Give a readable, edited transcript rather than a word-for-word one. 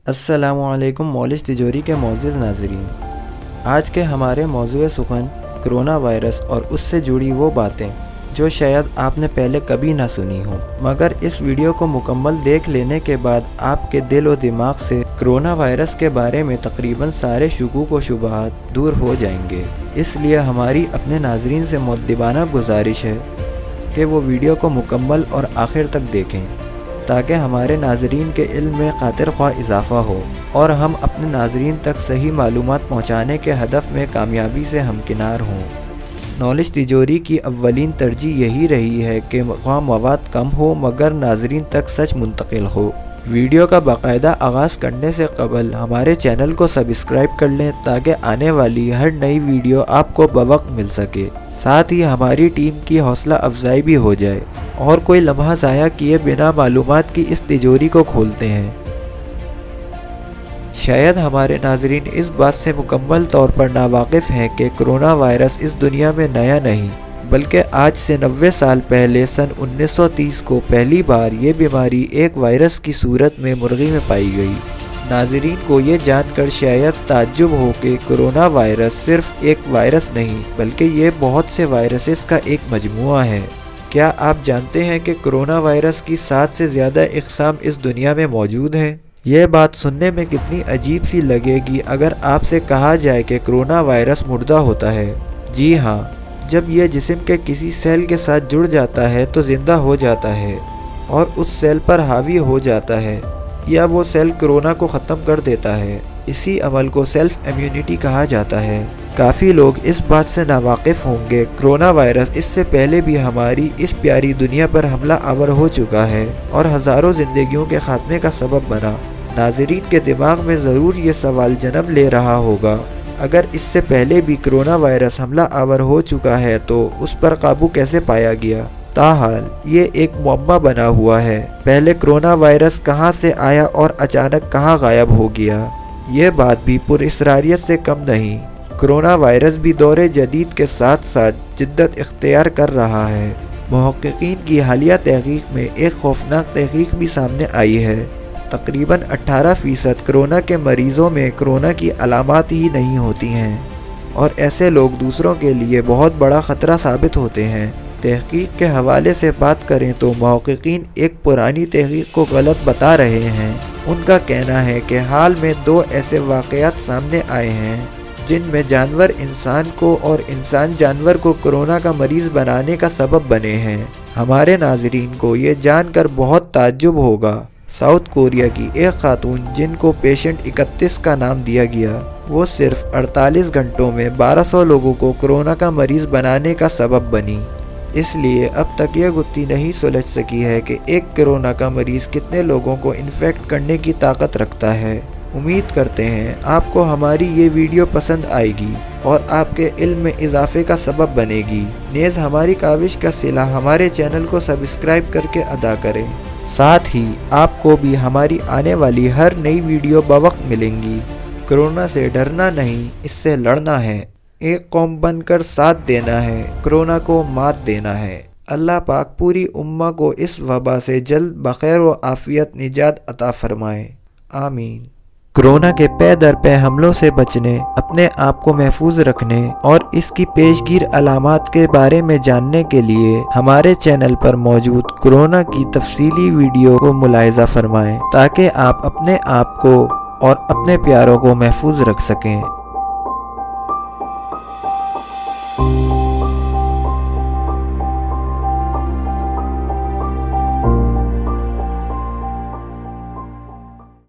السلام علیکم مولج تجوری کے معزز ناظرین، آج کے ہمارے موضوع سخن کرونا وائرس اور اس سے جڑی وہ باتیں جو شاید آپ نے پہلے کبھی نہ سنی ہوں، مگر اس ویڈیو کو مکمل دیکھ لینے کے بعد آپ کے دل و دماغ سے کرونا وائرس کے بارے میں تقریباً سارے شکوک و شبہات دور ہو جائیں گے۔ اس لیے ہماری اپنے ناظرین سے مؤدبانہ گزارش ہے کہ وہ ویڈیو کو مکمل اور آخر تک دیکھیں تاکہ ہمارے ناظرین کے علم میں خاطر خواہ اضافہ ہو اور ہم اپنے ناظرین تک صحیح معلومات پہنچانے کے ہدف میں کامیابی سے ہمکنار ہوں۔ نالج تجوری کی اولین ترجیح یہی رہی ہے کہ خواہ مواد کم ہو مگر ناظرین تک سچ منتقل ہو۔ ویڈیو کا باقاعدہ آغاز کرنے سے قبل ہمارے چینل کو سبسکرائب کر لیں تاکہ آنے والی ہر نئی ویڈیو آپ کو بوقت مل سکے، ساتھ ہی ہماری ٹیم کی حوصلہ افزائی بھی ہو جائے۔ اور کوئی لمحہ ضائع کیے بنا معلومات کی اس تجوری کو کھولتے ہیں۔ شاید ہمارے ناظرین اس بات سے مکمل طور پر ناواقف ہیں کہ کرونا وائرس اس دنیا میں نیا نہیں، بلکہ آج سے 90 سال پہلے سن 1930 کو پہلی بار یہ بیماری ایک وائرس کی صورت میں مرغی میں پائی گئی۔ ناظرین کو یہ جان کر شاید تعجب ہو کہ کرونا وائرس صرف ایک وائرس نہیں بلکہ یہ بہت سے وائرسز کا ایک مجموعہ ہے۔ کیا آپ جانتے ہیں کہ کرونا وائرس کی 7 سے زیادہ اقسام اس دنیا میں موجود ہیں؟ یہ بات سننے میں کتنی عجیب سی لگے گی اگر آپ سے کہا جائے کہ کرونا وائرس مردہ ہوتا ہے۔ جی ہاں، جب یہ جسم کے کسی سیل کے ساتھ جڑ جاتا ہے تو زندہ ہو جاتا ہے اور اس سیل پر حاوی ہو جاتا ہے یا وہ سیل کرونا کو ختم کر دیتا ہے۔ اسی عمل کو سیلف امیونٹی کہا جاتا ہے۔ کافی لوگ اس بات سے ناواقف ہوں گے کرونا وائرس اس سے پہلے بھی ہماری اس پیاری دنیا پر حملہ آور ہو چکا ہے اور ہزاروں زندگیوں کے خاتمے کا سبب بنا۔ ناظرین کے دماغ میں ضرور یہ سوال جنم لے رہا ہوگا، اگر اس سے پہلے بھی کرونا وائرس حملہ آور ہو چکا ہے تو اس پر قابو کیسے پایا گیا؟ تاحال یہ ایک معمہ بنا ہوا ہے۔ پہلے کرونا وائرس کہاں سے آیا اور اچانک کہاں غائب ہو گیا؟ یہ بات بھی پراسراریت سے کم نہیں۔ کرونا وائرس بھی دور جدید کے ساتھ ساتھ جدت اختیار کر رہا ہے۔ محققین کی حالیہ تحقیق میں ایک خوفناک تحقیق بھی سامنے آئی ہے۔ تقریباً 18% کرونا کے مریضوں میں کرونا کی علامات ہی نہیں ہوتی ہیں اور ایسے لوگ دوسروں کے لیے بہت بڑا خطرہ ثابت ہوتے ہیں۔ تحقیق کے حوالے سے بات کریں تو محققین ایک پرانی تحقیق کو غلط بتا رہے ہیں۔ ان کا کہنا ہے کہ حال میں 2 ایسے واقعات سامنے آئے ہیں جن میں جانور انسان کو اور انسان جانور کو کرونا کا مریض بنانے کا سبب بنے ہیں۔ ہمارے ناظرین کو یہ جان کر بہت تعجب ہوگا، ساؤتھ کوریا کی ایک خاتون جن کو پیشنٹ 31 کا نام دیا گیا، وہ صرف 48 گھنٹوں میں 1200 لوگوں کو کرونا کا مریض بنانے کا سبب بنی۔ اس لیے اب تک یہ گتھی نہیں سلجھ سکی ہے کہ ایک کرونا کا مریض کتنے لوگوں کو انفیکٹ کرنے کی طاقت رکھتا ہے۔ امید کرتے ہیں آپ کو ہماری یہ ویڈیو پسند آئے گی اور آپ کے علم میں اضافے کا سبب بنے گی۔ نیز ہماری کاوش کا صلہ ہمارے چینل کو سبسکرائب کر کے ادا کریں، ساتھ ہی آپ کو بھی ہماری آنے والی ہر نئی ویڈیو بوقت ملیں گی۔ کرونا سے ڈرنا نہیں، اس سے لڑنا ہے۔ ایک قوم بن کر ساتھ دینا ہے، کرونا کو مات دینا ہے۔ اللہ پاک پوری امہ کو اس وبا سے جلد بخیر و عافیت نجات عطا فرمائے، آمین۔ کرونا کے پے در پے حملوں سے بچنے، اپنے آپ کو محفوظ رکھنے اور اس کی پیشگیر علامات کے بارے میں جاننے کے لیے ہمارے چینل پر موجود کرونا کی تفصیلی ویڈیو کو ملاحظہ فرمائیں تاکہ آپ اپنے آپ کو اور اپنے پیاروں کو محفوظ رکھ سکیں۔